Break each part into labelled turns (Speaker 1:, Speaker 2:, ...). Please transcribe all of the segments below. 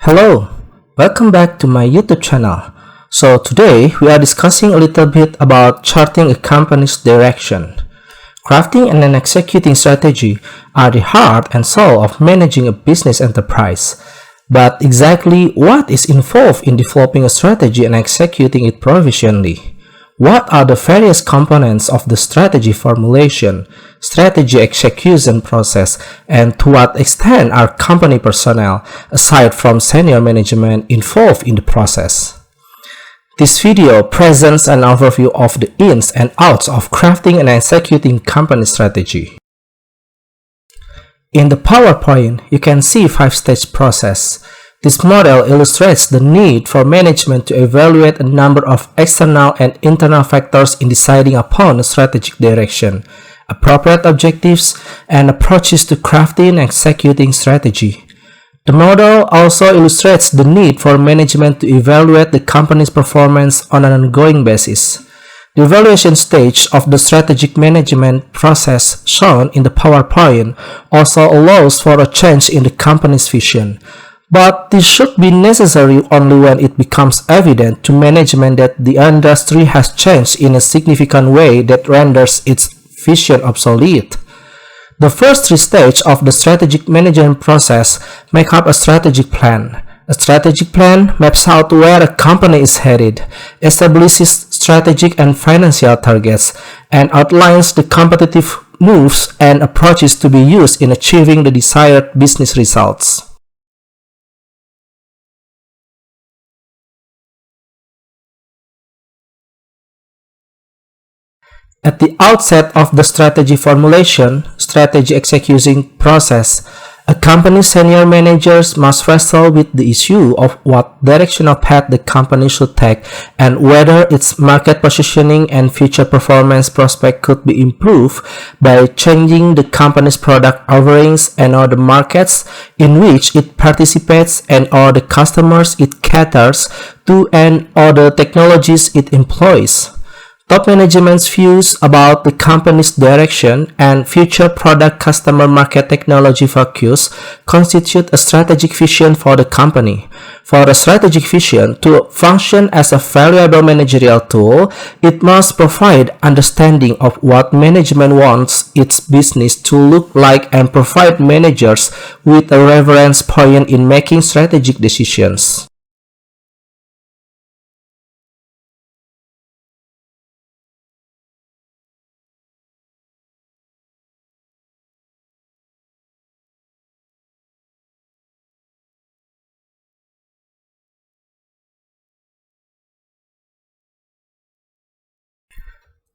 Speaker 1: Hello, welcome back to my YouTube channel. So today we are discussing a little bit about charting a company's direction. Crafting and then executing strategy are the heart and soul of managing a business enterprise. But exactly what is involved in developing a strategy and executing it proficiently? What are the various components of the strategy formulation, strategy execution process, and to what extent are company personnel, aside from senior management, involved in the process? This video presents an overview of the ins and outs of crafting and executing company strategy. In the PowerPoint, you can see 5-stage process. This model illustrates the need for management to evaluate a number of external and internal factors in deciding upon a strategic direction, appropriate objectives, and approaches to crafting and executing strategy. The model also illustrates the need for management to evaluate the company's performance on an ongoing basis. The evaluation stage of the strategic management process shown in the PowerPoint also allows for a change in the company's vision. But this should be necessary only when it becomes evident to management that the industry has changed in a significant way that renders its vision obsolete. The first 3 stages of the strategic management process make up a strategic plan. A strategic plan maps out where a company is headed, establishes strategic and financial targets, and outlines the competitive moves and approaches to be used in achieving the desired business results. At the outset of the strategy formulation, strategy execution process, a company's senior managers must wrestle with the issue of what directional path the company should take and whether its market positioning and future performance prospect could be improved by changing the company's product offerings and or the markets in which it participates and or the customers it caters to and or the technologies it employs. Top management's views about the company's direction and future product customer market technology focus constitute a strategic vision for the company. For a strategic vision to function as a valuable managerial tool, it must provide understanding of what management wants its business to look like and provide managers with a reference point in making strategic decisions.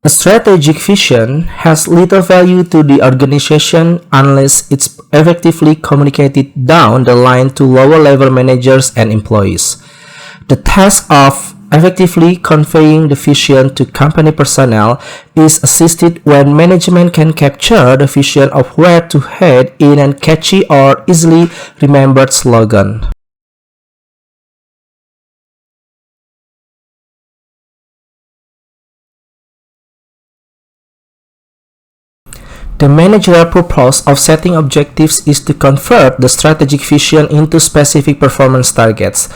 Speaker 1: A strategic vision has little value to the organization unless it's effectively communicated down the line to lower-level managers and employees. The task of effectively conveying the vision to company personnel is assisted when management can capture the vision of where to head in a catchy or easily remembered slogan. The managerial purpose of setting objectives is to convert the strategic vision into specific performance targets.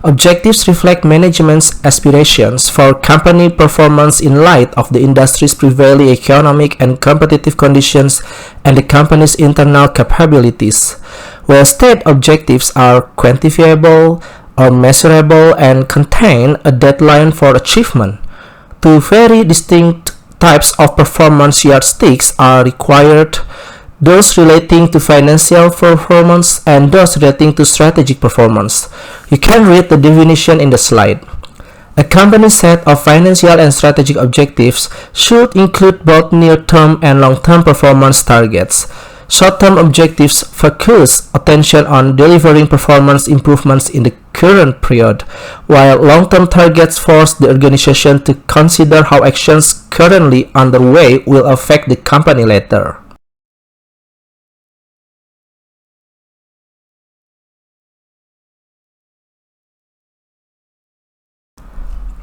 Speaker 1: Objectives reflect management's aspirations for company performance in light of the industry's prevailing economic and competitive conditions and the company's internal capabilities. Well-stated objectives are quantifiable or measurable and contain a deadline for achievement. Two very distinct types of performance yardsticks are required, those relating to financial performance and those relating to strategic performance. You can read the definition in the slide. A company's set of financial and strategic objectives should include both near-term and long-term performance targets. Short-term objectives focus attention on delivering performance improvements in the current period, while long-term targets force the organization to consider how actions currently underway will affect the company later.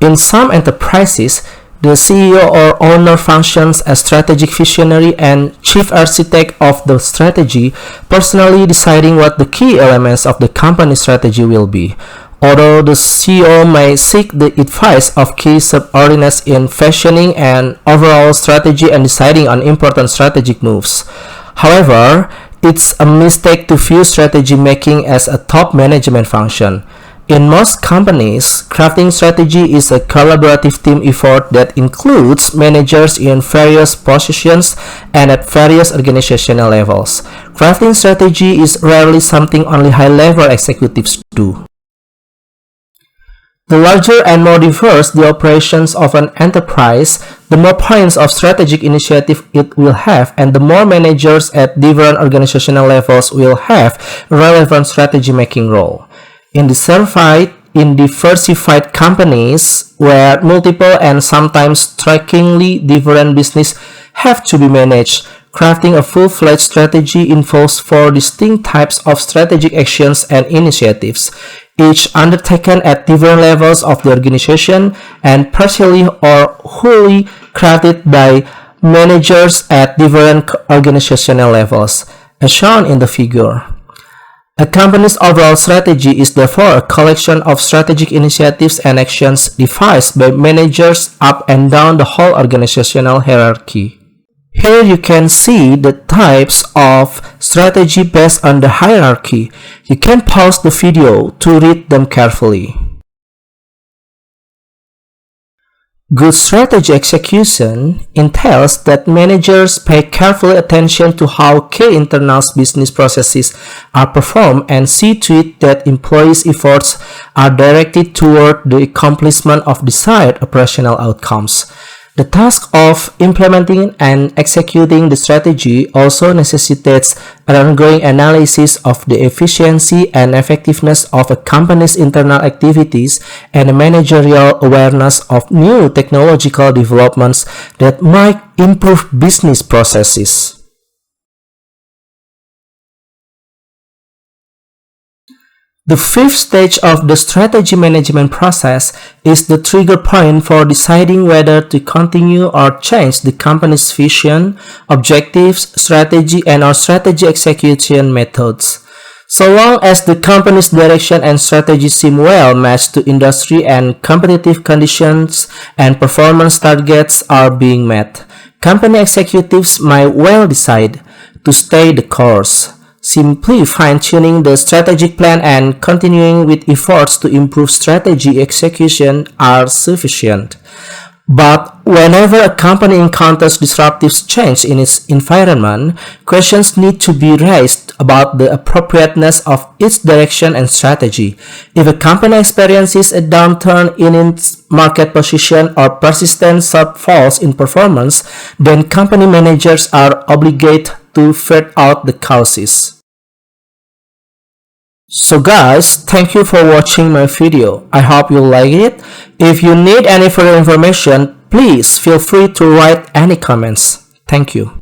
Speaker 1: In some enterprises, The CEO or owner functions as strategic visionary and chief architect of the strategy, personally deciding what the key elements of the company strategy will be. Although the CEO may seek the advice of key subordinates in fashioning an overall strategy and deciding on important strategic moves. However, it's a mistake to view strategy making as a top management function. In most companies, crafting strategy is a collaborative team effort that includes managers in various positions and at various organizational levels. Crafting strategy is rarely something only high-level executives do. The larger and more diverse the operations of an enterprise, the more points of strategic initiative it will have, and the more managers at different organizational levels will have a relevant strategy-making role. In diversified companies, where multiple and sometimes strikingly different businesses have to be managed, crafting a full-fledged strategy involves 4 distinct types of strategic actions and initiatives, each undertaken at different levels of the organization and partially or wholly crafted by managers at different organizational levels, as shown in the figure. A company's overall strategy is therefore a collection of strategic initiatives and actions devised by managers up and down the whole organizational hierarchy. Here you can see the types of strategy based on the hierarchy. You can pause the video to read them carefully. Good strategy execution entails that managers pay careful attention to how key internal business processes are performed and see to it that employees' efforts are directed toward the accomplishment of desired operational outcomes. The task of implementing and executing the strategy also necessitates an ongoing analysis of the efficiency and effectiveness of a company's internal activities and a managerial awareness of new technological developments that might improve business processes. The 5th stage of the strategy management process is the trigger point for deciding whether to continue or change the company's vision, objectives, strategy, and/or strategy execution methods. So long as the company's direction and strategy seem well matched to industry and competitive conditions and performance targets are being met, company executives might well decide to stay the course. Simply fine-tuning the strategic plan and continuing with efforts to improve strategy execution are sufficient. But whenever a company encounters disruptive change in its environment, questions need to be raised about the appropriateness of its direction and strategy. If a company experiences a downturn in its market position or persistent shortfalls in performance, then company managers are obligated to ferret out the causes. So guys, thank you for watching my video. I hope you like it. If you need any further information, please feel free to write any comments. Thank you.